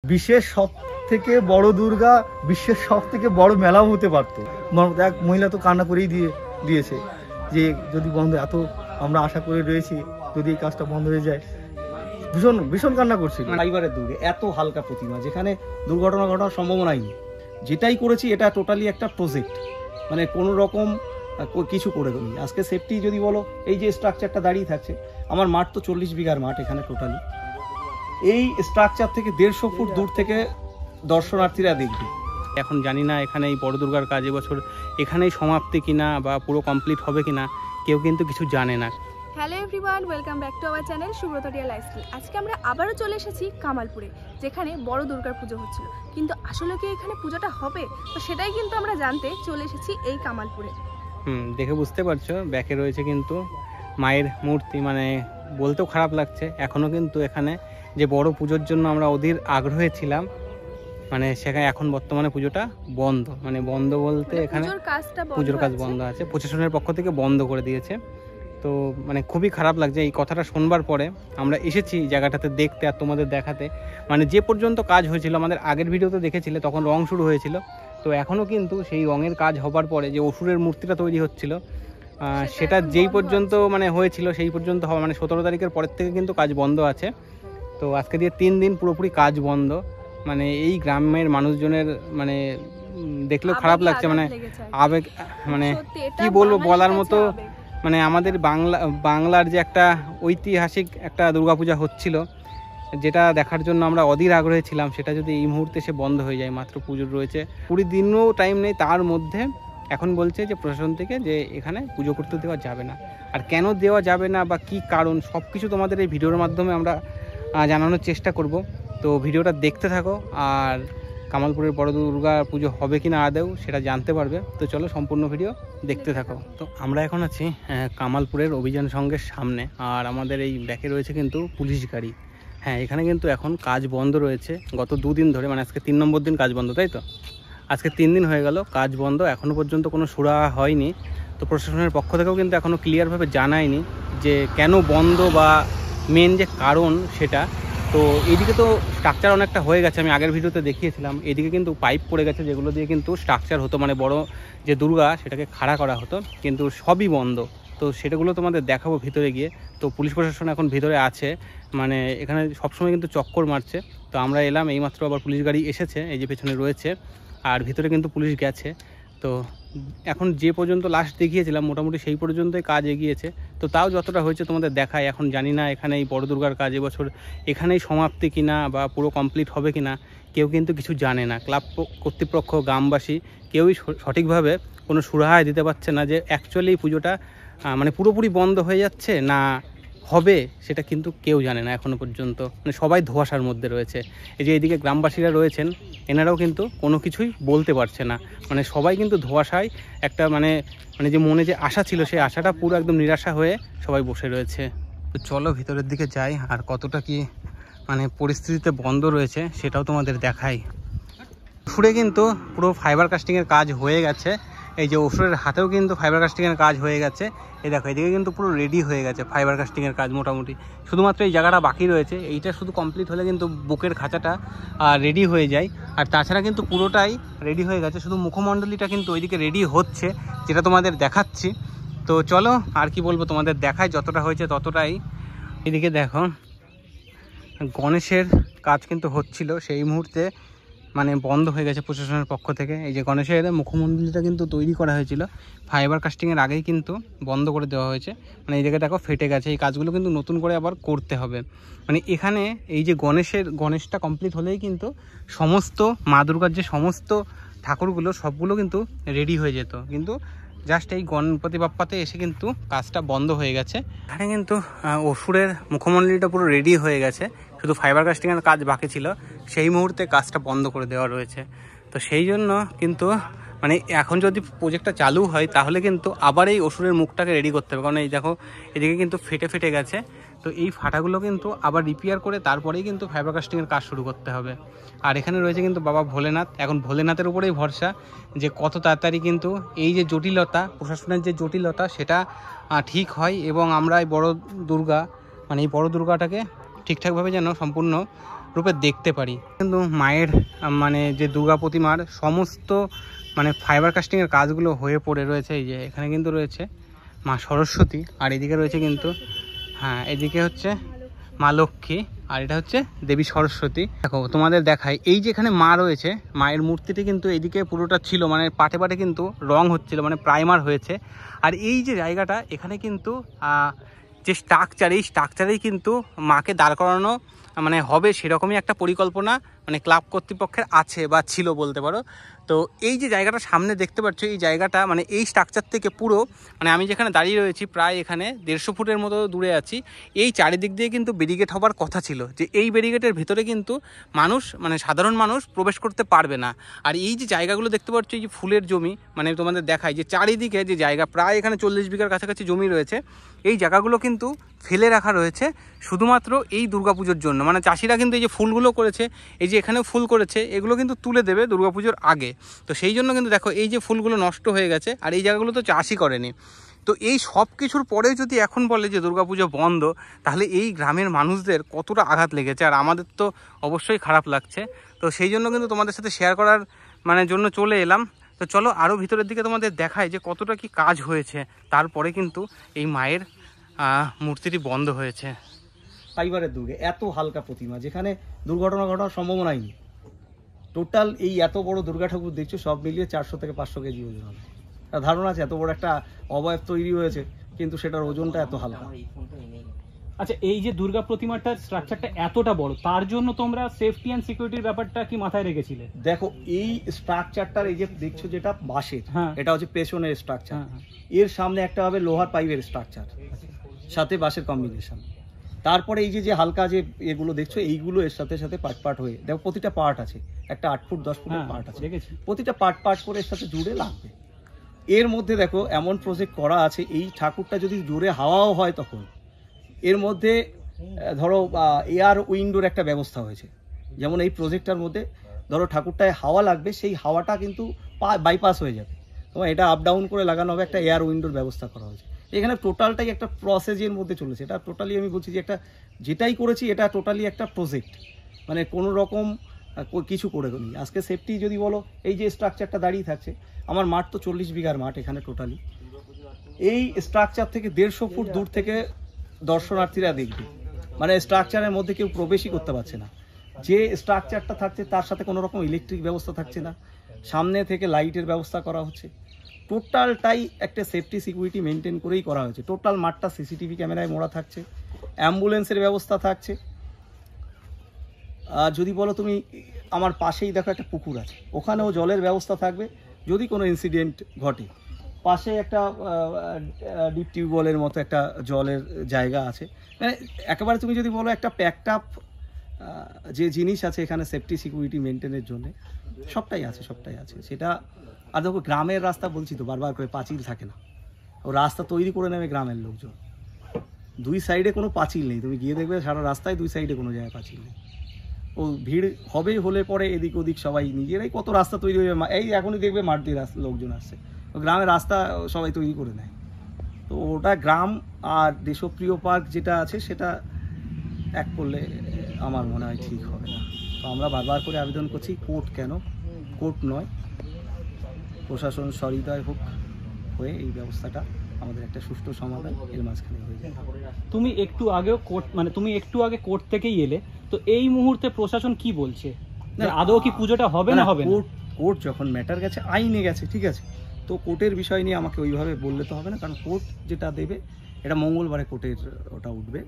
বিশ্বের সব থেকে বড় দুর্গা, বিশ্বের সব থেকে বড় মেলাও হতে পারতো। এক মহিলা তো কান্না করেই দিয়েছে যে যদি বন্ধ, এত আমরা আশা করে রয়েছি, যদি এই কাজটা বন্ধ হয়ে যায়। ভীষণ ভীষণ কান্না করছিল। ফাইবারের দুর্গে এত হালকা প্রতিমা, যেখানে দুর্ঘটনা ঘটার সম্ভাবনাই নেই। যেটাই করেছি এটা টোটালি একটা প্রজেক্ট, মানে কোনো রকম কিছু করে দিই। আজকে সেফটি যদি বলো, এই যে স্ট্রাকচারটা দাঁড়িয়ে থাকছে, আমার মাঠ তো 40 বিঘার মাঠ এখানে টোটালি। এই স্ট্রাকচার থেকে 150 ফুট দূর থেকে দর্শনার্থীরা দেখবে। এখন জানি না এখানে এই বড় দুর্গার কাজ এবছর এখানেই সমাপ্তি কিনা বা পুরো কমপ্লিট হবে কিনা, কেউ কিন্তু কিছু জানে না। Hello everyone, welcome back to our channel সুব্রতরিয়া লাইফস্টাইল। আজকে আমরা আবারও চলে এসেছি কামালপুরে, যেখানে বড় দুর্গার পুজো হচ্ছিল। কিন্তু আসলে কি এখানে পুজোটা হবে, তো সেটাই কিন্তু আমরা জানতে চলে এসেছি এই কামালপুরে। দেখে বুঝতে পারছো ব্যাকে রয়েছে কিন্তু মায়ের মূর্তি, মানে বলতেও খারাপ লাগছে। এখনও কিন্তু এখানে যে বড় পুজোর জন্য আমরা অধীর আগ্রহে ছিলাম, মানে সেখানে এখন বর্তমানে পুজোটা বন্ধ। মানে বন্ধ বলতে এখানে পুজোর কাজ বন্ধ আছে, প্রশাসনের পক্ষ থেকে বন্ধ করে দিয়েছে। তো মানে খুবই খারাপ লাগছে এই কথাটা শুনবার পরে। আমরা এসেছি জায়গাটাতে দেখতে আর তোমাদের দেখাতে। মানে যে পর্যন্ত কাজ হয়েছিল, আমাদের আগের ভিডিওতে দেখেছিলে, তখন রং শুরু হয়েছিল। তো এখনও কিন্তু সেই রঙের কাজ হবার পরে যে অসুরের মূর্তিটা তৈরি হচ্ছিল, সেটা যেই পর্যন্ত মানে হয়েছিল সেই পর্যন্ত হওয়া, মানে 17 তারিখের পরের থেকে কিন্তু কাজ বন্ধ আছে। তো আজকে দিয়ে 3 দিন পুরোপুরি কাজ বন্ধ। মানে এই গ্রামের মানুষজনের মানে দেখলেও খারাপ লাগছে, মানে আবেগ, মানে কি বলবো বলার মতো। মানে আমাদের বাংলার যে একটা ঐতিহাসিক একটা দুর্গাপূজা হচ্ছিল, যেটা দেখার জন্য আমরা অধীর আগ্রহে ছিলাম, সেটা যদি এই মুহূর্তে সে বন্ধ হয়ে যায়। মাত্র পুজোর রয়েছে 20 দিনও টাইম নেই, তার মধ্যে এখন বলছে যে প্রশাসন থেকে যে এখানে পুজো করতে দেওয়া যাবে না। আর কেন দেওয়া যাবে না বা কি কারণ, সব কিছু তোমাদের এই ভিডিওর মাধ্যমে আমরা জানানোর চেষ্টা করব। তো ভিডিওটা দেখতে থাকো, আর কামালপুরের বড় দুর্গা পুজো হবে কিনা আদৌ সেটা জানতে পারবে। তো চলো সম্পূর্ণ ভিডিও দেখতে থাকো। তো আমরা এখন আছি কামালপুরের অভিযান সংঘের সামনে, আর আমাদের এই ব্যাকে রয়েছে কিন্তু পুলিশ গাড়ি। হ্যাঁ, এখানে কিন্তু এখন কাজ বন্ধ রয়েছে গত 2 দিন ধরে, মানে আজকে 3 নম্বর দিন কাজ বন্ধ, তাই তো? আজকে 3 দিন হয়ে গেল কাজ বন্ধ, এখনও পর্যন্ত কোনো সুরাহা হয়নি। তো প্রশাসনের পক্ষ থেকেও কিন্তু এখনও ক্লিয়ারভাবে জানায়নি যে কেন বন্ধ বা মেন যে কারণ সেটা। তো এইদিকে তো স্ট্রাকচার অনেকটা হয়ে গেছে, আমি আগের ভিডিওতে দেখিয়েছিলাম। এদিকে কিন্তু পাইপ পড়ে গেছে, যেগুলো দিয়ে কিন্তু স্ট্রাকচার হতো, মানে বড় যে দুর্গা সেটাকে খাড়া করা হতো, কিন্তু সবই বন্ধ। তো সেটাগুলো তোমাদের দেখাবো ভিতরে গিয়ে। তো পুলিশ প্রশাসন এখন ভিতরে আছে, মানে এখানে সবসময় কিন্তু চক্কর মারছে। তো আমরা এলাম এইমাত্র, আবার পুলিশ গাড়ি এসেছে, এই যে পেছনে রয়েছে, আর ভিতরে কিন্তু পুলিশ গেছে। তো এখন যে পর্যন্ত লাস্ট দেখিয়েছিলাম মোটামুটি সেই পর্যন্তই কাজ এগিয়েছে। তো তাও যতটা হয়েছে তোমাদের দেখায়। এখন জানি না এখানে এই বড় দুর্গার কাজ এবছর এখানেই সমাপ্তি কিনা বা পুরো কমপ্লিট হবে কিনা, কেউ কিন্তু কিছু জানে না। ক্লাব কর্তৃপক্ষ, গ্রামবাসী কেউই সঠিকভাবে কোনো সুরাহা দিতে পারছে না যে অ্যাকচুয়ালি পুজোটা মানে পুরোপুরি বন্ধ হয়ে যাচ্ছে না হবে, সেটা কিন্তু কেউ জানে না এখনও পর্যন্ত। মানে সবাই ধোঁয়াশার মধ্যে রয়েছে। এই যে এইদিকে গ্রামবাসীরা রয়েছেন, এনারাও কিন্তু কোনো কিছুই বলতে পারছে না। মানে সবাই কিন্তু ধোঁয়াশায় একটা মানে যে মনে যে আশা ছিল, সেই আশাটা পুরো একদম নিরাশা হয়ে সবাই বসে রয়েছে। তো চলো ভিতরের দিকে যাই, আর কতটা কি মানে পরিস্থিতিতে বন্ধ রয়েছে সেটাও তোমাদের দেখাই। অসুরে কিন্তু পুরো ফাইবার কাস্টিংয়ের কাজ হয়ে গেছে। এই যে অসুরের হাতেও কিন্তু ফাইবার কাস্টিংয়ের কাজ হয়ে গেছে। এই দেখো, এদিকে কিন্তু পুরো রেডি হয়ে গেছে ফাইবার কাস্টিংয়ের কাজ মোটামুটি। শুধুমাত্র এই জায়গাটা বাকি রয়েছে, এইটা শুধু কমপ্লিট হলে কিন্তু বুকের খাঁচাটা রেডি হয়ে যায়। আর তাছাড়া কিন্তু পুরোটাই রেডি হয়ে গেছে, শুধু মুখমণ্ডলীটা কিন্তু ওইদিকে রেডি হচ্ছে, যেটা তোমাদের দেখাচ্ছি। তো চলো, আর কি বলবো, তোমাদের দেখায় যতটা হয়েছে ততটাই। এদিকে দেখো গণেশের কাজ কিন্তু হচ্ছিল, সেই মুহূর্তে মানে বন্ধ হয়ে গেছে প্রশাসনের পক্ষ থেকে। এই যে গণেশের মুখমণ্ডলীটা কিন্তু তৈরি করা হয়েছিল, ফাইবার কাস্টিংয়ের আগেই কিন্তু বন্ধ করে দেওয়া হয়েছে। মানে এই জায়গায় দেখো ফেটে গেছে, এই কাজগুলো কিন্তু নতুন করে আবার করতে হবে। মানে এখানে এই যে গণেশটা কমপ্লিট হলেই কিন্তু সমস্ত মা দুর্গার যে সমস্ত ঠাকুরগুলো সবগুলো কিন্তু রেডি হয়ে যেত, কিন্তু জাস্ট এই গণপতি বাপ্পাতে এসে কিন্তু কাজটা বন্ধ হয়ে গেছে। এখানে কিন্তু অসুরের মুখমণ্ডলীটা পুরো রেডি হয়ে গেছে, শুধু ফাইবার কাস্টিংয়ের কাজ বাকি ছিল, সেই মুহূর্তে কাজটা বন্ধ করে দেওয়া রয়েছে। তো সেই জন্য কিন্তু মানে এখন যদি প্রজেক্টটা চালু হয় তাহলে কিন্তু আবার এই অসুরের মুখটাকে রেডি করতে হবে, কারণ এই দেখো এদিকে কিন্তু ফেটে গেছে। তো এই ফাটাগুলো কিন্তু আবার রিপেয়ার করে তারপরেই কিন্তু ফাইবার কাস্টিংয়ের কাজ শুরু করতে হবে। আর এখানে রয়েছে কিন্তু বাবা ভোলেনাথ। এখন ভোলেনাথের উপরেই ভরসা যে কত তাড়াতাড়ি কিন্তু এই যে জটিলতা, প্রশাসনের যে জটিলতা, সেটা ঠিক হয় এবং আমরা এই বড় দুর্গা, মানে এই বড় দুর্গাটাকে ঠিকঠাকভাবে যেন সম্পূর্ণ রূপে দেখতে পারি। কিন্তু মায়ের মানে যে দুর্গা প্রতিমার সমস্ত মানে ফাইবার কাস্টিংয়ের কাজগুলো হয়ে পড়ে রয়েছে। এই যে এখানে কিন্তু রয়েছে মা সরস্বতী, আর এদিকে রয়েছে কিন্তু হ্যাঁ এদিকে হচ্ছে মা লক্ষ্মী, আর এটা হচ্ছে দেবী সরস্বতী। দেখো তোমাদের দেখাই, এই যে এখানে মা রয়েছে, মায়ের মূর্তিটি কিন্তু এদিকে পুরোটা ছিল মানে পাটে পাটে কিন্তু রং হচ্ছিল, মানে প্রাইমার হয়েছে। আর এই যে জায়গাটা এখানে কিন্তু যে স্ট্রাকচার, এই স্ট্রাকচারেই কিন্তু মাকে দাঁড় করানো মানে হবে সেরকমই একটা পরিকল্পনা মানে ক্লাব কর্তৃপক্ষের আছে বা ছিল বলতে পারো। তো এই যে জায়গাটা সামনে দেখতে পাচ্ছ, এই জায়গাটা মানে এই স্ট্রাকচার থেকে পুরো মানে আমি যেখানে দাঁড়িয়ে রয়েছি প্রায় এখানে 150 ফুটের মতো দূরে আছি, এই চারিদিক দিয়ে কিন্তু ব্যারিকেড হবার কথা ছিল, যে এই ব্যারিকেডের ভিতরে কিন্তু মানুষ মানে সাধারণ মানুষ প্রবেশ করতে পারবে না। আর এই যে জায়গাগুলো দেখতে পাচ্ছ, এই যে ফুলের জমি, মানে তোমাদের দেখাই যে চারিদিকে যে জায়গা প্রায় এখানে 40 বিঘার কাছাকাছি জমি রয়েছে, এই জায়গাগুলো কিন্তু ফেলে রাখা রয়েছে শুধুমাত্র এই দুর্গাপুজোর জন্য। মানে চাষিরা কিন্তু এই যে ফুলগুলো করেছে, এই যে এখানেও ফুল করেছে, এগুলো কিন্তু তুলে দেবে দুর্গাপুজোর আগে। তো সেই জন্য কিন্তু দেখো এই যে ফুলগুলো নষ্ট হয়ে গেছে, আর এই জায়গাগুলো তো চাষই করেনি। তো এই সব কিছুর পরেও যদি এখন বলে যে দুর্গাপুজো বন্ধ, তাহলে এই গ্রামের মানুষদের কতটা আঘাত লেগেছে, আর আমাদের তো অবশ্যই খারাপ লাগছে। তো সেই জন্য কিন্তু তোমাদের সাথে শেয়ার করার মানে জন্য চলে এলাম। তো চলো আরও ভিতরের দিকে তোমাদের দেখায় যে কতটা কি কাজ হয়েছে, তারপরে কিন্তু এই মায়ের মূর্তিটি বন্ধ হয়েছে। ফাইবারের দুর্গে এত হালকা প্রতিমা, যেখানে দুর্ঘটনা ঘটার সম্ভাবনাই নেই। টোটাল এই এত বড় দুর্গা ঠাকুর দেখছো, সব মিলিয়ে 400 থেকে 500 কেজি ওজন হবে। তার ধারণা আছে এত বড় একটা অবয়ব তৈরি হয়েছে, কিন্তু সেটার ওজনটা এত হালকা। আচ্ছা, এই যে দুর্গা প্রতিমাটার স্ট্রাকচারটা এতটা বড়, তার জন্য তোমরা সেফটি অ্যান্ড সিকিউরিটির ব্যাপারটা কি মাথায় রেখেছিলে? দেখো এই স্ট্রাকচারটার এই যে দেখছো যেটা বাঁশের, এটা হচ্ছে পেছনের স্ট্রাকচার, এর সামনে একটা হবে লোহার পাইপের স্ট্রাকচার, সাথে বাঁশের কম্বিনেশন। তারপরে এই যে হালকা যে এগুলো দেখছো, এইগুলো এর সাথে সাথে পার্ট হয়ে, দেখো প্রতিটা পার্ট আছে, একটা 8 ফুট 10 ফুটের পার্ট আছে, প্রতিটা পার্ট করে এর সাথে জুড়ে লাগবে। এর মধ্যে দেখো এমন প্রজেক্ট করা আছে, এই ঠাকুরটা যদি জোরে হাওয়াও হয় তখন এর মধ্যে ধরো এয়ার উইন্ডোর একটা ব্যবস্থা হয়েছে। যেমন এই প্রজেক্টটার মধ্যে ধরো ঠাকুরটায় হাওয়া লাগবে, সেই হাওয়াটা কিন্তু বাইপাস হয়ে যাবে, তোমার এটা আপ ডাউন করে লাগানো হবে, একটা এয়ার উইন্ডোর ব্যবস্থা করা হয়েছে। এখানে টোটালটাই একটা প্রসেসের মধ্যে চলেছে। এটা টোটালি আমি বলছি যে একটা যেটাই করেছি এটা টোটালি একটা প্রজেক্ট, মানে কোনো রকম কিছু করে নি। আজকে সেফটি যদি বলো, এই যে স্ট্রাকচারটা দাঁড়িয়ে থাকছে, আমার মাঠ তো 40 বিঘার মাঠ এখানে টোটালি। এই স্ট্রাকচার থেকে 150 ফুট দূর থেকে দর্শনার্থীরা দেখবে, মানে স্ট্রাকচারের মধ্যে কেউ প্রবেশই করতে পারছে না। যে স্ট্রাকচারটা থাকছে তার সাথে কোনো রকম ইলেকট্রিক ব্যবস্থা থাকছে না, সামনে থেকে লাইটের ব্যবস্থা করা হচ্ছে, টোটালটাই একটা সেফটি সিকিউরিটি মেনটেন করেই করা হয়েছে। টোটাল মাঠটা সিসিটিভি ক্যামেরায় মোড়া থাকছে, অ্যাম্বুলেন্সের ব্যবস্থা থাকছে। আর যদি বলো তুমি, আমার পাশেই দেখো একটা পুকুর আছে, ওখানেও জলের ব্যবস্থা থাকবে যদি কোনো ইনসিডেন্ট ঘটে। পাশে একটা ডিপ টিউবওয়েলের মতো একটা জলের জায়গা আছে, মানে একেবারে তুমি যদি বলো একটা প্যাকড আপ যে জিনিস আছে এখানে সেফটি সিকিউরিটি মেনটেনের জন্য, সবটাই আছে সেটা। আর দেখো গ্রামের রাস্তা, বলছি তো বারবার করে, পাঁচিল থাকে না, ও রাস্তা তৈরি করে নেবে গ্রামের লোকজন। 2 সাইডে কোনো পাঁচিল নেই, তুমি গিয়ে দেখবে সারা রাস্তায় 2 সাইডে কোনো জায়গায় পাঁচিল নেই। ও ভিড় হবে হলে পরে এদিক ওদিক সবাই নিজেরাই কত রাস্তা তৈরি হয়ে যাবে। এই এখনই দেখবে মাঠ দিয়ে লোকজন আসছে, গ্রামের রাস্তা সবাই তৈরি করে নেয়। তো ওটা গ্রাম আর দেশপ্রিয় পার্ক যেটা আছে সেটা এক করলে আমার মনে হয় ঠিক হবে না। তো আমরা বারবার করে আবেদন করছি, কোর্ট কেন, কোর্ট নয়, প্রশাসন সহৃদয় হোক হয়ে এই ব্যবস্থাটা আমাদের একটা সুষ্ঠু সমাধান এর মাঝখানে হয়ে যায়। তুমি একটু আগে কোর্ট থেকেই এলে, তো এই মুহূর্তে প্রশাসন কি বলছে, আদৌ কি পুজোটা হবে না হবে না? কোর্ট যখন ম্যাটার গেছে, আইনে গেছে, ঠিক আছে, তো কোর্টের বিষয় নিয়ে আমাকে ওইভাবে বললে তো হবে না, কারণ কোর্ট যেটা দেবে এটা মঙ্গলবারে কোর্টের ওটা উঠবে,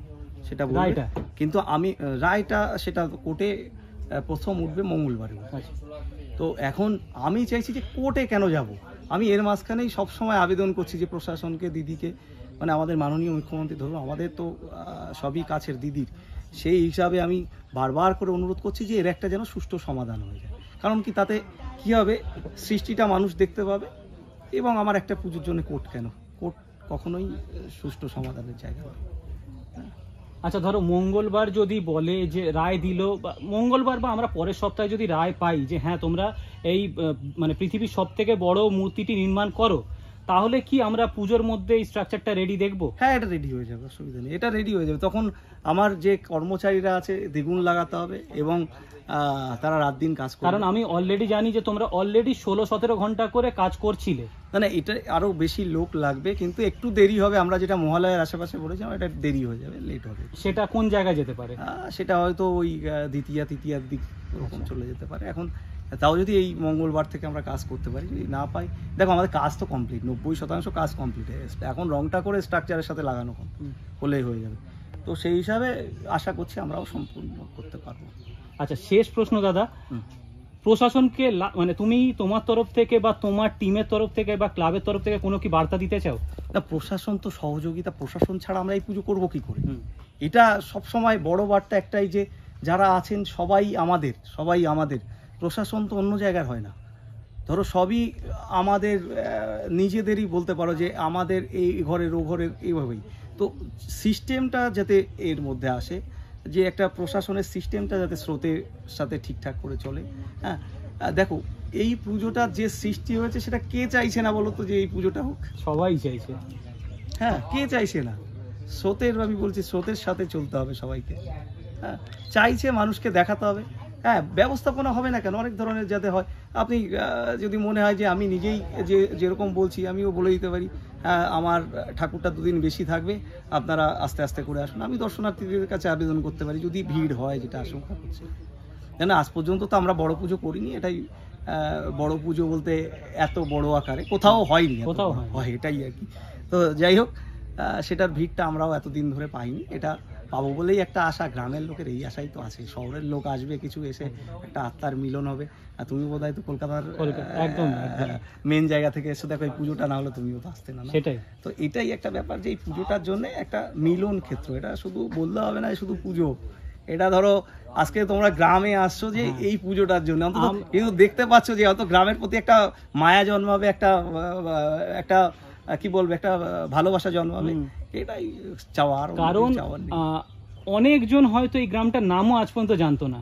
সেটা বলবে। কিন্তু আমি রায়টা সেটা কোর্টে প্রথম উঠবে মঙ্গলবারে। তো এখন আমি চাইছি যে কোর্টে কেন যাব, আমি এর মাঝখানেই সবসময় আবেদন করছি যে প্রশাসনকে, দিদিকে, মানে আমাদের মাননীয় মুখ্যমন্ত্রী, ধরুন আমাদের তো সবই কাছের দিদির, সেই হিসাবে আমি বারবার করে অনুরোধ করছি যে এর একটা যেন সুষ্ঠু সমাধান হয়ে যায়। কারণ কি, তাতে কী হবে, সৃষ্টিটা মানুষ দেখতে পাবে। এবং আমার একটা পুজোর জন্য কোর্ট কেন, কোর্ট কখনোই সুষ্ঠু সমাধানের জায়গা হবে। আচ্ছা, ধরো মঙ্গলবার যদি বলে যে রায় দিল, বা মঙ্গলবার বা আমরা পরের সপ্তাহে যদি রায় পাই যে হ্যাঁ তোমরা এই মানে পৃথিবীর সব থেকে বড় মূর্তিটি নির্মাণ করো, তাহলে কি আমরা পুজোর মধ্যে এই স্ট্রাকচারটা রেডি দেখবো? হ্যাঁ, এটা রেডি হয়ে যাবে, অসুবিধা নেই, এটা রেডি হয়ে যাবে। তখন আমার যে কর্মচারীরা আছে দ্বিগুণ লাগাতে হবে এবং তারা রাত দিন কাজ করবে। কারণ আমি অলরেডি জানি যে তোমরা অলরেডি 16-17 ঘন্টা করে কাজ করছিলে। না, এটা আরো বেশি লোক লাগবে, কিন্তু একটু দেরি হবে। আমরা যেটা মহালয়ের আশেপাশে বলেছিলাম, এটা দেরি হয়ে যাবে, লেট হবে। সেটা কোন জায়গায় যেতে পারে? সেটা হয়তো ওই তৃতীয়ার দিক ওরকম চলে যেতে পারে। এখন তাও যদি এই মঙ্গলবার থেকে আমরা কাজ করতে পারি, যদি না পাই, দেখো আমাদের কাজ তো কমপ্লিট, 90% কাজ কমপ্লিট হয়ে গেছে। এখন রংটা করে স্ট্রাকচারের সাথে লাগানো হলেই হয়ে যাবে। তো সেই হিসাবে আশা করছি আমরাও সম্পূর্ণ করতে পারবো। আচ্ছা, শেষ প্রশ্ন দাদা, প্রশাসনকে মানে তুমি তোমার তরফ থেকে বা তোমার টিমের তরফ থেকে বা ক্লাবের তরফ থেকে কোনো কি বার্তা দিতে চাও? না, প্রশাসন তো সহযোগিতা, প্রশাসন ছাড়া আমরা এই পুজো করবো কি করে? এটা সবসময় বড় বার্তা একটাই, যে যারা আছেন সবাই আমাদের, প্রশাসন তো অন্য জায়গার হয় না। ধরো সবই আমাদের নিজেদেরই বলতে পারো, যে আমাদের এই ঘরের ও ঘরের এইভাবেই। তো সিস্টেমটা যাতে এর মধ্যে আসে, যে একটা প্রশাসনের সিস্টেমটা যাতে স্রোতের সাথে ঠিকঠাক করে চলে। হ্যাঁ, দেখো এই পুজোটা যে সৃষ্টি হয়েছে, সেটা কে চাইছে না বলো তো যে এই পুজোটা হোক? সবাই চাইছে। হ্যাঁ, কে চাইছে না? স্রোতের, আমি বলছি স্রোতের সাথে চলতে হবে সবাইকে। হ্যাঁ, চাইছে, মানুষকে দেখাতে হবে। হ্যাঁ, ব্যবস্থাপনা হবে না কেন, অনেক ধরনের যাতে হয়। আপনি যদি মনে হয় যে আমি নিজেই যেরকম বলছি, আমিও বলে দিতে পারি, আমার ঠাকুরটা দুদিন বেশি থাকবে, আপনারা আস্তে আস্তে করে আসুন। আমি দর্শনার্থীদের কাছে আবেদন করতে পারি, যদি ভিড় হয়, যেটা আশঙ্কা করছে। কেন আজ পর্যন্ত তো আমরা বড় পুজো করিনি, এটাই বড় পুজো বলতে এত বড় আকারে কোথাও হয়নি, কোথাও হয়, এটাই আর কি। তো যাই হোক, সেটার ভিড়টা আমরাও এতদিন ধরে পাইনি। এটা পাবো বলেই একটা আশা, গ্রামের লোকের এই আশাই তো আছে। শহরের লোক আসবে, কিছু এসে একটা আত্মার মিলন হবে। আর তুমি বোধহয় তো কলকাতার একদম মেন জায়গা থেকে এসে দেখো, এই পুজোটা না হলে তুমিও তো আসতে না। সেটাই তো এটাই একটা ব্যাপার, যে এই পুজোটার জন্য একটা মিলন ক্ষেত্র। এটা শুধু বললে হবে না শুধু পুজো, এটা ধরো আজকে তোমরা গ্রামে আসছো যে এই পুজোটার জন্য, অন্তত কিন্তু দেখতে পাচ্ছ যে অত গ্রামের প্রতি একটা মায়া জন্মাবে, একটা কি বলবো, একটা ভালোবাসা জন্মাবে। এটাই চাওয়ার। কারণ অনেকজন হয়তো এই গ্রামটার নামও আজ পর্যন্ত জানতো না।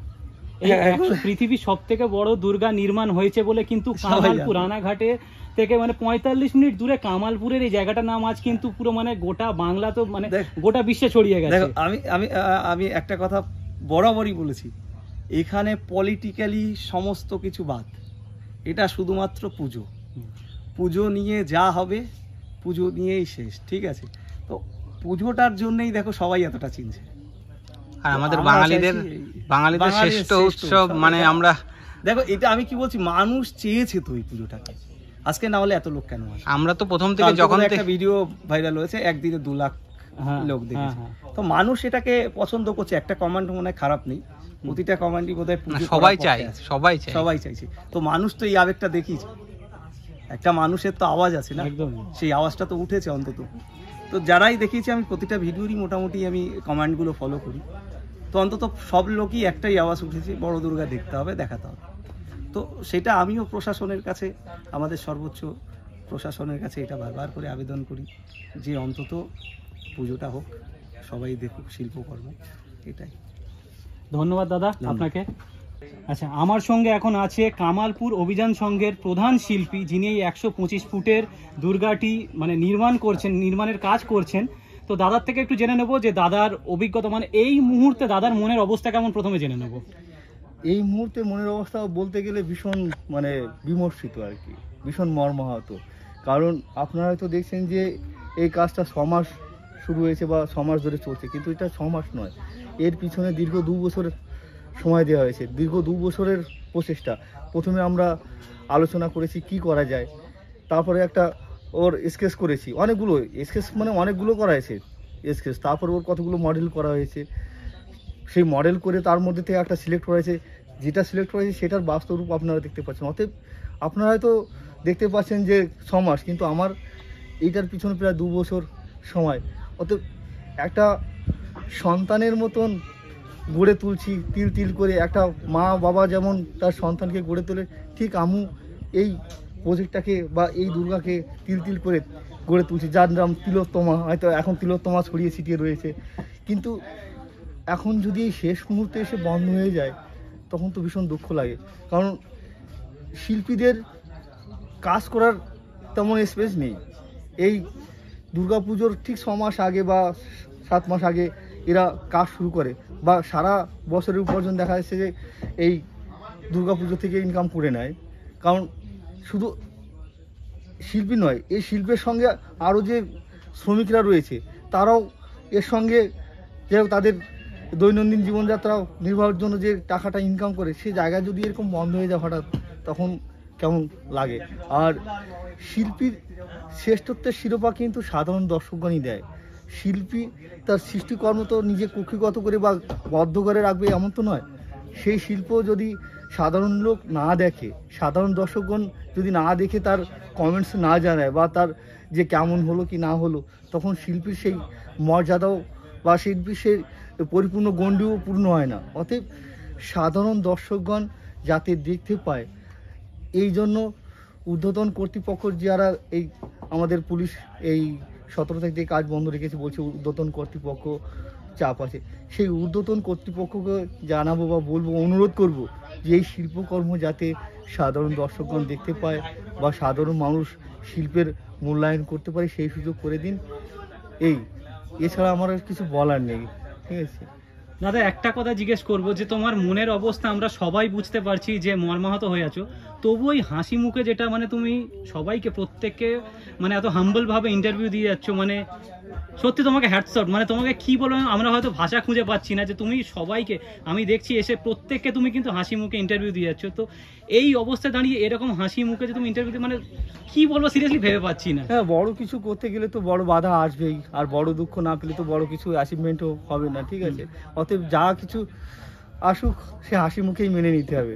পৃথিবীর সব থেকে বড় দুর্গা নির্মাণ হয়েছে বলে কিন্তু কামালপুর রানাঘাটে থেকে মানে 45 মিনিট দূরে কামালপুরের এই জায়গাটার নাম আজ কিন্তু পুরো মানে গোটা বাংলা, তো মানে গোটা বিশ্বে ছড়িয়ে গেছে। আমি একটা কথা বরাবরই বলেছি, এখানে পলিটিক্যালি সমস্ত কিছু বাদ, এটা শুধুমাত্র পুজো। পুজো নিয়ে যা হবে, পুজো নিয়েই শেষ, ঠিক আছে? তো পুজোটার জন্যই দেখো সবাই এতটা চিনছে। আর আমাদের বাঙালিদের শ্রেষ্ঠ উৎসব, মানে আমরা দেখো, এটা আমি কি বলছি, মানুষ চেয়েছে তো এই পুজোটাকে, আজকে না হলে এত লোক কেন আসে? আমরা তো প্রথম থেকে যখন একটা ভিডিও ভাইরাল হয়েছে, একদিনে 2 লাখ লোক দেখেছে। তো মানুষ এটাকে পছন্দ করছে। একটা কমেন্ট মনে হয় খারাপ নেই, প্রতিটা কমেন্টই বোধহয় সবাই চাইছে। তো মানুষ তো এই আবেগটা দেখিয়েছে, একটা মানুষের তো আওয়াজ আছে না, সেই আওয়াজটা তো উঠেছে অন্তত। তো যারাই দেখিয়েছে, আমি প্রতিটা ভিডিওরই মোটামুটি আমি কমেন্টগুলো ফলো করি, তো অন্তত সব লোকই একটাই আওয়াজ উঠেছে, বড় দুর্গা দেখতে হবে, দেখাতে হবে। তো সেটা আমিও প্রশাসনের কাছে, আমাদের সর্বোচ্চ প্রশাসনের কাছে এটা বারবার করে আবেদন করি, যে অন্তত পুজোটা হোক, সবাই দেখুক শিল্পকর্ম, এটাই। ধন্যবাদ দাদা আপনাকে। আচ্ছা, আমার সঙ্গে এখন আছে কামালপুর অভিযান সংঘের প্রধান শিল্পী, যিনি এই 125 ফুটের দুর্গাটি মানে নির্মাণের কাজ করছেন। তো দাদার থেকে একটু জেনে নেবো যে দাদার অভিজ্ঞতা, মানে এই মুহূর্তে দাদার মনের অবস্থা কেমন, প্রথমে জেনে নেব। এই মুহূর্তে মনের অবস্থা বলতে গেলে ভীষণ মানে বিমর্ষিত আর কি, ভীষণ মর্মাহত। কারণ আপনারা হয়তো দেখছেন যে এই কাজটা 6 মাস শুরু হয়েছে বা 6 মাস ধরে চলছে, কিন্তু এটা 6 মাস নয়, এর পিছনে দীর্ঘ 2 বছরের সময় দেওয়া হয়েছে। দীর্ঘ 2 বছরের প্রচেষ্টা। প্রথমে আমরা আলোচনা করেছি কি করা যায়, তারপরে একটা ওর স্কেচ করেছি, অনেকগুলো করা হয়েছে স্কেচ, তারপরে ওর কতগুলো মডেল করা হয়েছে, সেই মডেল করে তার মধ্যে থেকে একটা সিলেক্ট করা হয়েছে, যেটা সিলেক্ট করা হয়েছে সেটার বাস্তব রূপ আপনারা দেখতে পাচ্ছেন। অতএব আপনারা হয়তো দেখতে পাচ্ছেন যে 6 মাস, কিন্তু আমার এইটার পিছনে প্রায় 2 বছর সময়। অতএব একটা সন্তানের মতন গড়ে তুলছি, তিল তিল করে। একটা মা বাবা যেমন তার সন্তানকে গড়ে তোলে, ঠিক আমি এই প্রজেক্টটাকে বা এই দুর্গাকে তিল তিল করে গড়ে তুলছি, যার নাম তিলোত্তমা। হয়তো এখন তিলোত্তমা ছড়িয়ে ছিটিয়ে রয়েছে, কিন্তু এখন যদি এই শেষ মুহূর্তে এসে বন্ধ হয়ে যায়, তখন তো ভীষণ দুঃখ লাগে। কারণ শিল্পীদের কাজ করার তেমন স্পেস নেই। এই দুর্গাপুজোর ঠিক 6 মাস আগে বা 7 মাস আগে এরা কাজ শুরু করে, বা সারা বছরের উপার্জন দেখা যাচ্ছে যে এই দুর্গাপুজো থেকে ইনকাম করে নেয়। কারণ শুধু শিল্পী নয়, এই শিল্পের সঙ্গে আরও যে শ্রমিকরা রয়েছে তারাও এর সঙ্গে যে তাদের দৈনন্দিন জীবনযাত্রা নির্বাহের জন্য যে টাকাটা ইনকাম করে, সেই জায়গায় যদি এরকম বন্ধ হয়ে যায় হঠাৎ, তখন কেমন লাগে। আর শিল্পীর শ্রেষ্ঠত্বের শিরোপা কিন্তু সাধারণ দর্শকগণই দেয়। শিল্পী তার সৃষ্টিকর্ম তো নিজে কক্ষিগত করে বা বদ্ধ করে রাখবে এমন তো নয়। সেই শিল্প যদি সাধারণ লোক না দেখে, সাধারণ দর্শকগণ যদি না দেখে তার কমেন্টস না জানায় বা তার যে কেমন হলো কি না হলো, তখন শিল্পীর সেই মর্যাদাও বা শিল্পীর সেই পরিপূর্ণ গণ্ডিও পূর্ণ হয় না। অতএব সাধারণ দর্শকগণ যাতে দেখতে পায়, এই জন্য ঊর্ধ্বতন কর্তৃপক্ষ যারা এই আমাদের পুলিশ এই 17 তারিখ থেকে কাজ বন্ধ রেখেছে বলছে, ঊর্ধ্বতন কর্তৃপক্ষ চাপ আছে, সেই ঊর্ধ্বতন কর্তৃপক্ষকে জানাবো বা বলবো, অনুরোধ করব যে এই শিল্পকর্ম যাতে সাধারণ দর্শকগণ দেখতে পায় বা সাধারণ মানুষ শিল্পের মূল্যায়ন করতে পারে, সেই সুযোগ করে দিন। এছাড়া আমার আর কিছু বলার নেই। ঠিক আছে দাদা, একটা কথা জিজ্ঞেস করবো যে তোমার মনের অবস্থা আমরা সবাই বুঝতে পারছি যে মর্মাহত হয়ে আছো, তবু ওই হাসি মুখে যেটা মানে তুমি সবাইকে প্রত্যেককে মানে এত হাম্বল ভাবে ইন্টারভিউ দিয়ে যাচ্ছ, মানে সত্যি তোমাকে হ্যাটস অফ। মানে তোমাকে কি বলবো, আমরা হয়তো ভাষা খুঁজে পাচ্ছি না যে তুমি সবাইকে, আমি দেখছি এসে প্রত্যেককে তুমি কিন্তু হাসি মুখে ইন্টারভিউ দিয়ে যাচ্ছ। তো এই অবস্থায় দাঁড়িয়ে এরকম হাসি মুখে যে তুমি ইন্টারভিউ দিয়ে, মানে কি বলবো সিরিয়াসলি ভেবে পাচ্ছি না। হ্যাঁ, বড় কিছু করতে গেলে তো বড় বাধা আসবেই, আর বড় দুঃখ না পেলে তো বড় কিছু অ্যাচিভমেন্টও হবে না। ঠিক আছে, অতএব যা কিছু আসুক সে হাসি মুখেই মেনে নিতে হবে।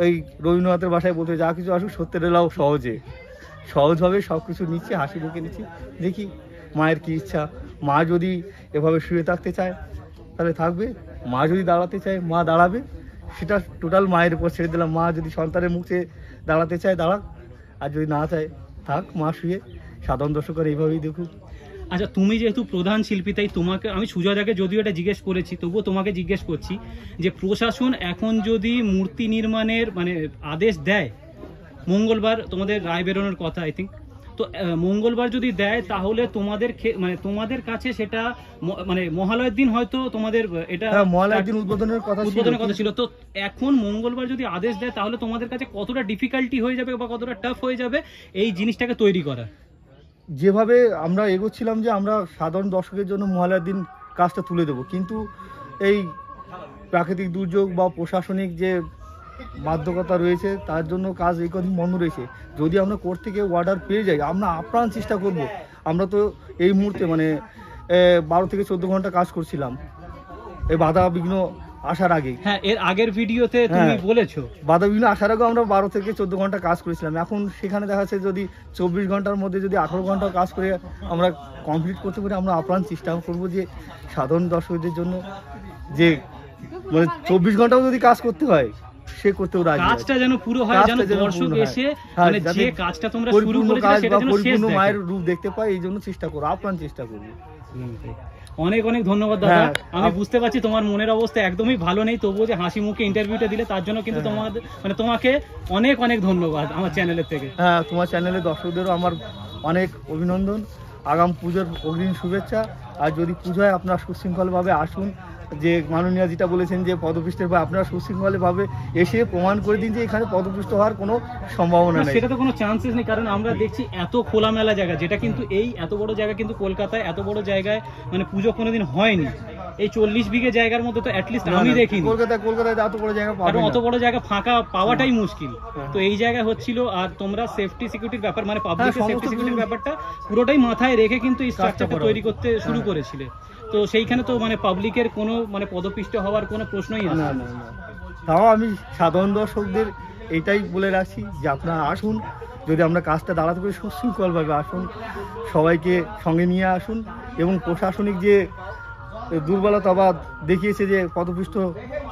ওই রবীন্দ্রনাথের ভাষায় বলতে, যা কিছু আসুক সত্যের এলাও সহজভাবে সব কিছু নিচ্ছি, হাসি মুখে নিচ্ছি। দেখি মায়ের কি ইচ্ছা। মা যদি এভাবে শুয়ে থাকতে চায় তাহলে থাকবে, মা যদি দাঁড়াতে চায় মা দাঁড়াবে, সেটা টোটাল মায়ের উপর ছেড়ে দিলাম। মা যদি সন্তানের মুখে দাঁড়াতে চায় দাঁড়াক, আর যদি না চায় থাক মা শুয়ে। সাধারণ দর্শকরা এইভাবেই দেখুক। আচ্ছা, তুমি যেহেতু প্রধান শিল্পী, তাই তোমাকে আমি সুজয়দাকে যদিও এটা জিজ্ঞেস করেছি, তবুও তোমাকে জিজ্ঞেস করছি যে প্রশাসন এখন যদি মূর্তি নির্মাণের মানে আদেশ দেয়, মঙ্গলবার তোমাদের রায় বেরোনোর কথা আই থিঙ্ক, তো মঙ্গলবার যদি দেয় তাহলে তোমাদের মানে তোমাদের কাছে সেটা মানে মহালয়ের দিন হয়তো তোমাদের এটা মহালয়ের দিন উদ্বোধনের কথা ছিল। তো এখন মঙ্গলবার যদি আদেশ দেয় তাহলে তোমাদের কাছে কতটা ডিফিকাল্টি হয়ে যাবে বা কতটা টাফ হয়ে যাবে এই জিনিসটাকে তৈরি করা? যেভাবে আমরা এগোচ্ছিলাম যে আমরা সাধারণ দর্শকের জন্য মহালয়ার দিন কাজটা তুলে দেব, কিন্তু এই প্রাকৃতিক দুর্যোগ বা প্রশাসনিক যে বাধ্যকতা রয়েছে তার জন্য কাজ এই কদিন বন্ধ রয়েছে। যদি আমরা কোর্ট থেকে অর্ডার পেয়ে যাই, আমরা আপ্রাণ চেষ্টা করব। আমরা তো এই মুহূর্তে মানে 12 থেকে 14 ঘন্টা কাজ করছিলাম এই বাধা বিঘ্ন আসার আগে। হ্যাঁ, এর আগের ভিডিওতে তুমি বলেছো বাধা বিঘ্ন আসার আগে আমরা 12 থেকে 14 ঘন্টা কাজ করেছিলাম। এখন সেখানে দেখা যাচ্ছে যদি 24 ঘন্টার মধ্যে যদি 18 ঘন্টা কাজ করে আমরা কমপ্লিট করতে পারি, আমরা আপ্রাণ চেষ্টা করব যে সাধারণ দর্শকদের জন্য যে মানে 24 ঘন্টাও যদি কাজ করতে হয় সে করতেও রাজি, কাজটা যেন পুরো হয়, যেন দর্শক এসে মানে যে কাজটা তোমরা শুরু করেছিলে সেটা যেন শেষ দেখে, মায়ের রূপ দেখতে পায়, এই জন্য চেষ্টা করব, আপ্রাণ চেষ্টা করব। অনেক অনেক ধন্যবাদ দাদা। আমি বুঝতে পারছি তোমার মনের অবস্থা একদমই ভালো নেই, তবুও যে হাসি মুখে ইন্টারভিউটা দিলে তার জন্য কিন্তু তোমাদের মানে তোমাকে অনেক অনেক ধন্যবাদ আমার চ্যানেলের থেকে। হ্যাঁ, তোমার চ্যানেলের দর্শকদেরও আমার অনেক অভিনন্দন, আগাম পুজোর অগ্রিম শুভেচ্ছা। আর যদি পুজোয় আপনারা সুশৃঙ্খলভাবে আসুন, যে মাননীয় যেটা বলেছেন যে পদপিষ্টের, আপনারা সুশৃঙ্খলভাবে এসে প্রমাণ করে দিন যে এখানে পদপিষ্ট হওয়ার কোনো সম্ভাবনা নেই। সেটা তো কোনো চান্সেস নেই, কারণ আমরা দেখছি এত খোলামেলা জায়গা, যেটা কিন্তু এই এত বড় জায়গা কিন্তু কলকাতায় এত বড় জায়গায় মানে পুজো কোনোদিন হয়নি। এই 40 বিঘে জায়গার মধ্যে তো অ্যাটলিস্ট আমি দেখিনি কলকাতায় এত বড় জায়গা, কারণ অত বড় জায়গা ফাঁকা পাওয়াটাই মুশকিল। তো এই জায়গায় হচ্ছিল, আর তোমরা সেফটি সিকিউরিটির ব্যাপার মানে পাবলিক সেফটি সিকিউরিটির ব্যাপারটা পুরোটাই মাথায় রেখে কিন্তু এই স্ট্রাকচারটা তৈরি করতে শুরু করেছিলে। তো সেইখানে তো মানে পাবলিকের কোনো মানে পদপিষ্ট হওয়ার কোনো প্রশ্নই আসে না। তাও আমি সাধারণ দর্শকদের এইটাই বলে রাখছি যে আপনারা আসুন, যদি আমরা কাজটা দাঁড়াতে পারি সুশৃঙ্খলভাবে আসুন, সবাইকে সঙ্গে নিয়ে আসুন, এবং প্রশাসনিক যে দুর্বলতা বা দেখিয়েছে যে পদপিষ্ট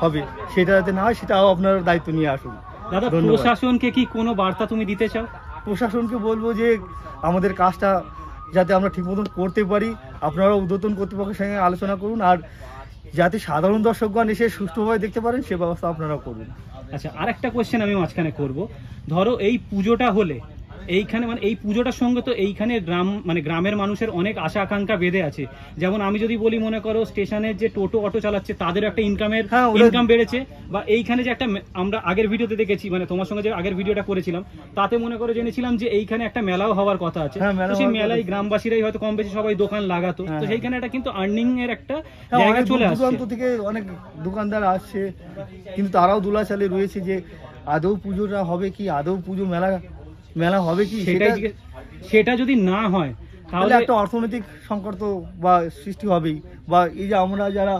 হবে সেটা যাতে না হয়, সেটাও আপনার দায়িত্ব নিয়ে আসুন। দাদা, প্রশাসনকে কি কোনো বার্তা তুমি দিতে চাও? প্রশাসনকে বলবো যে আমাদের কাজটা যাতে আমরা ঠিক মতন করতে পারি, আপনারা ঊর্ধ্বতন কর্তৃপক্ষের সঙ্গে আলোচনা করুন, আর যাতে সাধারণ দর্শকগণ এসে সুষ্ঠুভাবে দেখতে পারেন সে ব্যবস্থা আপনারা করুন। আচ্ছা, আর একটা কোয়েশ্চেন আমি মাঝখানে করব। ধরো এই পুজোটা হলে এইখানে মানে এই পুজোটার সঙ্গে তো এইখানে গ্রামের মানুষের অনেক আশা আকাঙ্ক্ষা বেঁধে আছে। যেমন আমি যদি বলি, মনে করো স্টেশনের যে টোটো অটো চালাচ্ছে তাদের একটা ইনকাম বেড়েছে, বা এইখানে যে একটা আমরা আগের ভিডিওতে দেখেছি, মানে তোমার সঙ্গে যে আগের ভিডিওটা করেছিলাম তাতে মনে করে জেনেছিলাম যে এইখানে একটা মেলাও হওয়ার কথা আছে। তো সেই মেলায় গ্রামবাসীরাই হয়তো কম বেশি সবাই দোকান লাগাতো, তো সেইখানে একটা কিন্তু আর্নিং এর একটা জায়গা চলে আসছে। দূরান্ত থেকে অনেক দোকানদার আসছে, কিন্তু তারাও দোলাচালে রয়েছে যে আদৌ পুজোটা হবে কি, আদৌ পুজো মেলা হবে কি। সেটা যদি না হয় তাহলে একটা অর্থনৈতিক সংকট তো বা সৃষ্টি হবেই। বা এই যে আমরা যারা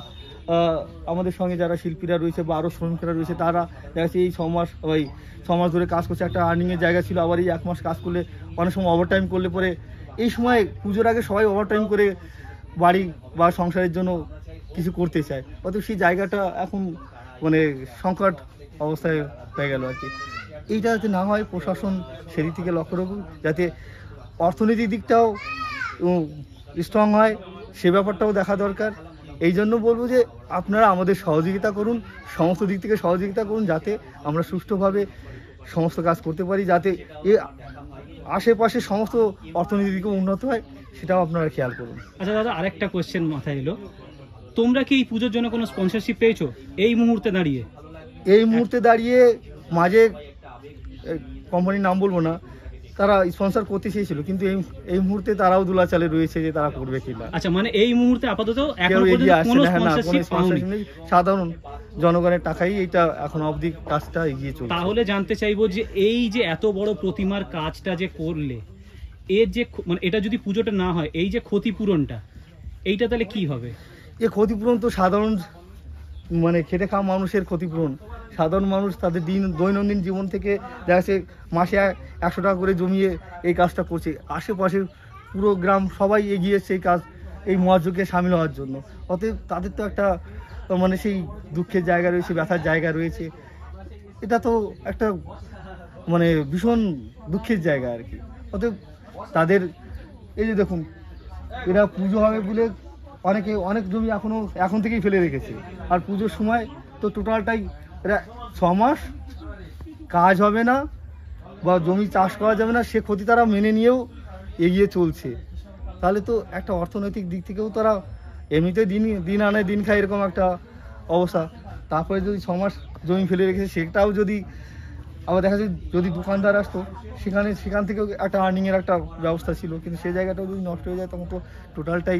আমাদের সঙ্গে যারা শিল্পীরা রয়েছে বা আরো শ্রমিকরা রয়েছে, তারা দেখা যাচ্ছে এই 6 মাস ধরে কাজ করছে, একটা আর্নিং এর জায়গা ছিল। আবার এই 1 মাস কাজ করলে অনেক সময় ওভারটাইম করলে পরে এই সময় পুজোর আগে সবাই ওভারটাইম করে বাড়ি বা সংসারের জন্য কিছু করতে চায়, অথচ সেই জায়গাটা এখন মানে সংকট অবস্থায় হয়ে গেল আর কি। এইটা যাতে না হয়, প্রশাসন সেদিক থেকে লক্ষ্য রাখুন যাতে অর্থনৈতিক দিকটাও স্ট্রং হয়, সে ব্যাপারটাও দেখা দরকার। এই জন্য বলবো যে আপনারা আমাদের সহযোগিতা করুন, সমস্ত দিক থেকে সহযোগিতা করুন, যাতে আমরা সুষ্ঠুভাবে সমস্ত কাজ করতে পারি, যাতে এ আশেপাশে সমস্ত অর্থনৈতিক দিকে উন্নত হয়, সেটাও আপনারা খেয়াল করুন। আচ্ছা দাদা, আরেকটা কোয়েশ্চেন মাথায় এলো, তোমরা কি এই পুজোর জন্য কোনো স্পন্সরশিপ পেয়েছো এই মুহূর্তে দাঁড়িয়ে? এই মুহূর্তে দাঁড়িয়ে মাঝে কোম্পানির নাম বলবো না, তারা স্পন্সর করতে চেয়েছিল, কিন্তু এই মুহূর্তে তারাও দোলাচালে রয়েছে যে তারা করবে কিনা। আচ্ছা, মানে এই মুহূর্তে আপাতত এখনো পর্যন্ত কোনো স্পন্সরশিপ পাওনি? সাধারণ জনগণের টাকাই এটা এখন অবধি কাজটা এগিয়ে চলছে। তাহলে জানতে চাইবো যে এই যে এত বড় প্রতিমার কাজটা যে করলে, এর যে মানে এটা যদি পুজোটা না হয়, এই যে ক্ষতিপূরণটা, এইটা তাহলে কি হবে? এই ক্ষতিপূরণ তো সাধারণ মানে খেটে খাওয়া মানুষের ক্ষতিপূরণ। সাধারণ মানুষ তাদের দৈনন্দিন জীবন থেকে দেখা যাচ্ছে মাসে 100 টাকা করে জমিয়ে এই কাজটা করছে। আশেপাশের পুরো গ্রাম সবাই এগিয়েছে এই কাজ, এই মহাযজ্ঞে সামিল হওয়ার জন্য। অতএব তাদের তো একটা মানে সেই দুঃখের জায়গা রয়েছে, ব্যথার জায়গা রয়েছে। এটা তো একটা মানে ভীষণ দুঃখের জায়গা আর কি। অতএব তাদের এই যে দেখুন, এরা পুজো হবে বলে অনেক জমি এখন থেকেই ফেলে রেখেছে, আর পুজোর সময় তো টোটালটাই এরা 6 মাস কাজ হবে না বা জমি চাষ করা যাবে না, সে ক্ষতি তারা মেনে নিয়েও এগিয়ে চলছে। তাহলে তো একটা অর্থনৈতিক দিক থেকেও তারা এমনিতে দিন আনে দিন খায় এরকম একটা অবস্থা। তারপরে যদি 6 মাস জমি ফেলে রেখেছে, সেটাও যদি আবার দেখা যায় যদি দোকানদার আসতো, সেখান থেকেও একটা আর্নিংয়ের একটা ব্যবস্থা ছিল, কিন্তু সেই জায়গাটাও যদি নষ্ট হয়ে যায়, তখন তো টোটালটাই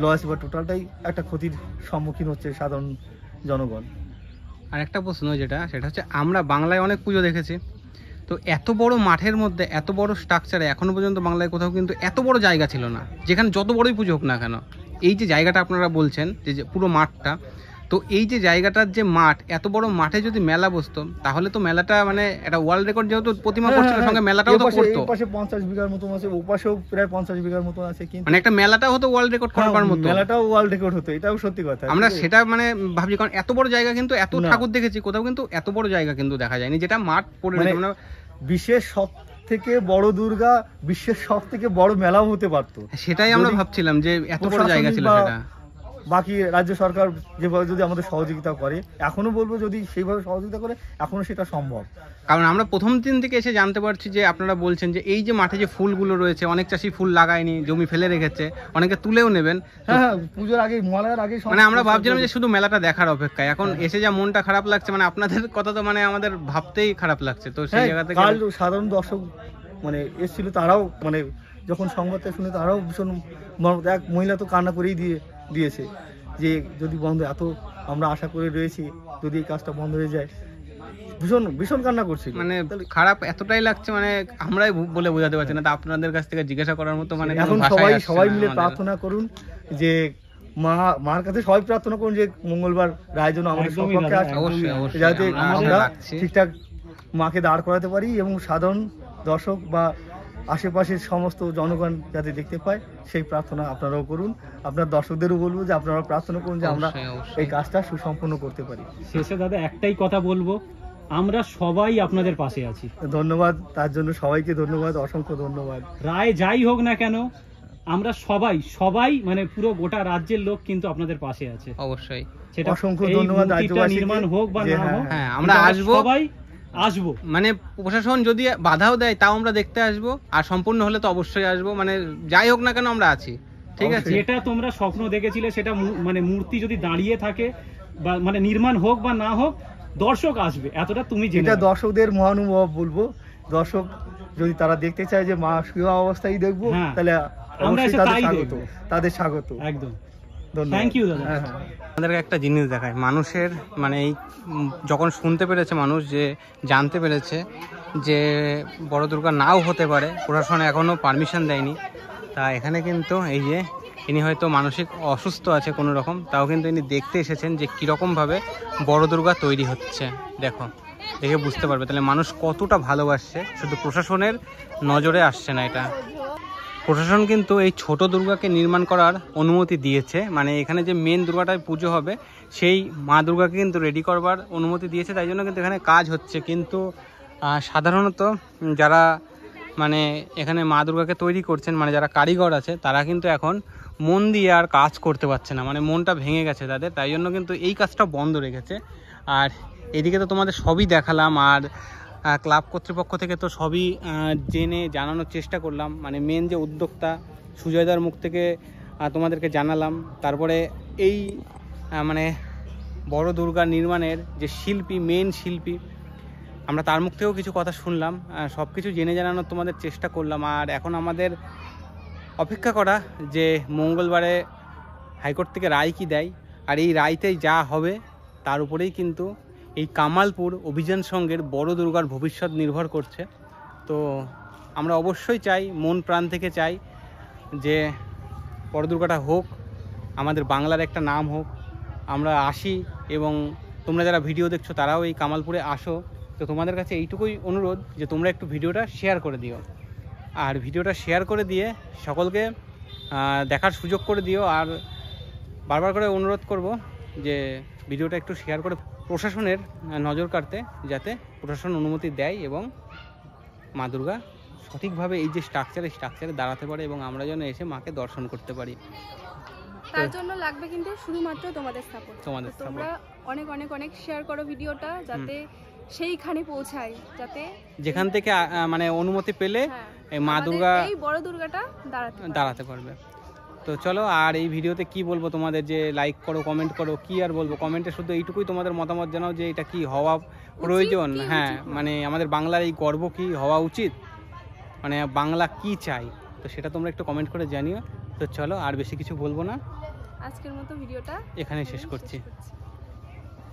লস বা টোটালটাই একটা ক্ষতির সম্মুখীন হচ্ছে সাধারণ জনগণ। আর একটা প্রশ্ন সেটা হচ্ছে, আমরা বাংলায় অনেক পুজো দেখেছি, তো এত বড় মাঠের মধ্যে এত বড় স্ট্রাকচারে এখনো পর্যন্ত বাংলায় কোথাও কিন্তু এত বড় জায়গা ছিল না, যেখানে যত বড়ই পুজো হোক না কেন। এই যে জায়গাটা আপনারা বলছেন যে পুরো মাঠটা, তো এই যে জায়গাটার যে মাঠ, এত বড় মাঠে যদি মেলা বসতো, তাহলে তো মেলাটা মানে একটা ওয়ার্ল্ড রেকর্ড, যেহেতু প্রতিমা করছিল সঙ্গে মেলাটাও তো করতো। পাশে 50 বিঘার মতো আছে, ওপাশেও প্রায় 50 বিঘার মতো আছে, কিন্তু মানে একটা মেলাটাও হতো ওয়ার্ল্ড রেকর্ড করার মতো। মেলাটাও ওয়ার্ল্ড রেকর্ড হতো, এটাও সত্যি কথা। আমরা সেটা মানে ভাবছি, কারণ এত বড় জায়গা কিন্তু এত ঠাকুর দেখেছি কোথাও, কিন্তু এত বড় জায়গা কিন্তু দেখা যায়নি, যেটা মাঠ পড়ে মানে বিশ্বের সব থেকে বড় দুর্গা, বিশ্বের সব থেকে বড় মেলাও হতে পারতো। সেটাই আমরা ভাবছিলাম যে এত বড় জায়গা ছিল। সেটা বাকি রাজ্য সরকার যেভাবে যদি আমাদের সহযোগিতা করে, এখনো বলবো যদি সেইভাবে সহযোগিতা করে, এখনো সেটা সম্ভব। কারণ আমরা প্রথম দিন থেকে এসে জানতে পারছি যে আপনারা বলছেন যে এই যে মাঠে যে ফুলগুলো রয়েছে, অনেক চাষি ফুল লাগায়নি, জমি ফেলে রেখেছে, অনেকে তুলেও নেবেন। হ্যাঁ, পুজোর আগে, মেলার আগে মানে আমরা ভাবছিলাম যে শুধু মেলাটা দেখার অপেক্ষায়, এখন এসে যা মনটা খারাপ লাগছে, মানে আপনাদের কথা তো মানে আমাদের ভাবতেই খারাপ লাগছে। তো সেই জায়গা থেকে সাধারণ দর্শক মানে এসেছিল, তারাও মানে যখন সংবাদটা শুনে তারাও ভীষণ, এক মহিলা তো কান্না করেই দিয়েছে যে যদি বন্ধ, এত আমরা আশা করে রয়েছি, যদি এই কাজটা বন্ধ হয়ে যায়, ভীষণ কান্না করছি। মানে খারাপ এতটাই লাগছে, মানে আমরাই বলে বোঝাতে পারছি না, তা আপনাদের কাছ থেকে জিজ্ঞাসা করার মতো মানে এখন সবাই মিলে প্রার্থনা করুন যে মার কাছে সবাই প্রার্থনা করুন যে মঙ্গলবার রায় যেন আমাদের সপক্ষে আছে, যাতে আমরা ঠিকঠাক মাকে দাঁড় করাতে পারি এবং সাধারণ দর্শক বা আশেপাশের সমস্ত জনগণ যাতে দেখতে পায়, সেই প্রার্থনা আপনারাও করুন। আপনার দর্শকদেরও বলবো যে আপনারা প্রার্থনা করুন যে আমরা এই কাজটা সুসম্পন্ন করতে পারি। শেষে দাদা একটাই কথা বলবো, আমরা সবাই আপনাদের পাশে আছি। ধন্যবাদ, তার জন্য সবাইকে ধন্যবাদ, অসংখ্য ধন্যবাদ। রায় যাই হোক না কেন, আমরা সবাই মানে পুরো গোটা রাজ্যের লোক কিন্তু আপনাদের পাশে আছে। অবশ্যই অসংখ্য ধন্যবাদ। নির্মাণ হোক বা না হোক, আমরা আসবো, আসবো। মানে প্রশাসন যদি বাধাও দেয় তাও আমরা দেখতে আসবো, আর সম্পূর্ণ হলে তো অবশ্যই আসবো, মানে যাই হোক না কেন আমরা আছি, ঠিক আছে? যেটা তোমরা স্বপ্ন দেখেছিলে সেটা মানে মূর্তি যদি দাঁড়িয়ে থাকে বা মানে নির্মাণ হোক বা না হোক, দর্শক আসবে, এতটা তুমি জেনে এটা নাও। দর্শকদের মহানুভব বলবো। দর্শক যদি তারা দেখতে চায় যে মা শুয়ে অবস্থায় দেখবো, হ্যাঁ। তাহলে আমরা অবশ্যই এসে তাদের তাই স্বাগত, দেখবো। তাদের স্বাগত। একদম। ধন্যবাদ। থ্যাংক ইউ দাদা। হ্যাঁ, হ্যাঁ। আমাদেরকে একটা জিনিস দেখায়, মানুষের মানে এই যখন শুনতে পেরেছে মানুষ, যে জানতে পেরেছে যে বড় দুর্গা নাও হতে পারে, প্রশাসন এখনও পারমিশন দেয়নি, তা এখানে কিন্তু এই যে ইনি হয়তো মানসিক অসুস্থ আছে কোনো রকম, তাও কিন্তু ইনি দেখতে এসেছেন যে কীরকমভাবে বড় দুর্গা তৈরি হচ্ছে। দেখো, দেখে বুঝতে পারবে তাহলে মানুষ কতটা ভালোবাসছে, শুধু প্রশাসনের নজরে আসছে না এটা। প্রশাসন কিন্তু এই ছোট দুর্গাকে নির্মাণ করার অনুমতি দিয়েছে, মানে এখানে যে মেন দুর্গাটায় পুজো হবে সেই মা দুর্গাকে কিন্তু রেডি করবার অনুমতি দিয়েছে, তাই জন্য কিন্তু এখানে কাজ হচ্ছে। কিন্তু সাধারণত যারা মানে এখানে মা দুর্গাকে তৈরি করছেন, মানে যারা কারিগর আছে, তারা কিন্তু এখন মন দিয়ে আর কাজ করতে পারছে না, মানে মনটা ভেঙে গেছে তাদের, তাই জন্য কিন্তু এই কাজটা বন্ধ রেখেছে। আর এদিকে তো তোমাদের সবই দেখালাম, আর ক্লাব কর্তৃপক্ষ থেকে তো সবই জেনে জানানোর চেষ্টা করলাম, মানে মেন যে উদ্যোক্তা সুজয়দার মুখ থেকে তোমাদেরকে জানালাম। তারপরে এই মানে বড় দুর্গা নির্মাণের যে শিল্পী, মেন শিল্পী, আমরা তার মুখ থেকেও কিছু কথা শুনলাম, সব কিছু জেনে জানানোর তোমাদের চেষ্টা করলাম। আর এখন আমাদের অপেক্ষা করা যে মঙ্গলবারে হাইকোর্ট থেকে রায় কী দেয়, আর এই রায়তেই যা হবে তার উপরেই কিন্তু এই কামালপুর অভিযান সংঘের বড় দুর্গার ভবিষ্যৎ নির্ভর করছে। তো আমরা অবশ্যই চাই, মন প্রাণ থেকে চাই যে বড় দুর্গাটা হোক, আমাদের বাংলার একটা নাম হোক, আমরা আসি, এবং তোমরা যারা ভিডিও দেখছো তারাও এই কামালপুরে আসো। তো তোমাদের কাছে এইটুকুই অনুরোধ যে তোমরা একটু ভিডিওটা শেয়ার করে দিও, আর ভিডিওটা শেয়ার করে দিয়ে সকলকে দেখার সুযোগ করে দিও। আর বারবার করে অনুরোধ করব যে ভিডিওটা একটু শেয়ার করে প্রশাসনের নজর কাড়তে, যাতে প্রশাসন অনুমতি দেয় এবং মা দুর্গা সঠিকভাবে এই যে স্ট্রাকচারে দাঁড়াতে পারে, এবং আমরা যেন এসে মাকে দর্শন করতে পারি। তার জন্য লাগবে কিন্তু শুধুমাত্র তোমাদের সাপোর্ট। তোমাদের তোমরা অনেক অনেক অনেক শেয়ার করো ভিডিওটা, যাতে সেইখানে পৌঁছায়, যাতে যেখান থেকে মানে অনুমতি পেলে এই মা আমাদের দুর্গা এই বড় দুর্গাটা দাঁড়াতে পারবে। তো চলো, আর এই ভিডিওতে কি বলবো তোমাদের, যে লাইক করো, কমেন্ট করো, কি আর বলবো, কমেন্টে শুধু এইটুকুই তোমাদের মতামত জানাও যে এটা কি হওয়া প্রয়োজন, হ্যাঁ, মানে আমাদের বাংলার এই গর্ব কি হওয়া উচিত, মানে বাংলা কি চাই, তো সেটা তোমরা একটু কমেন্ট করে জানিও। তো চলো, আর বেশি কিছু বলবো না, আজকের মতো ভিডিওটা এখানেই শেষ করছি।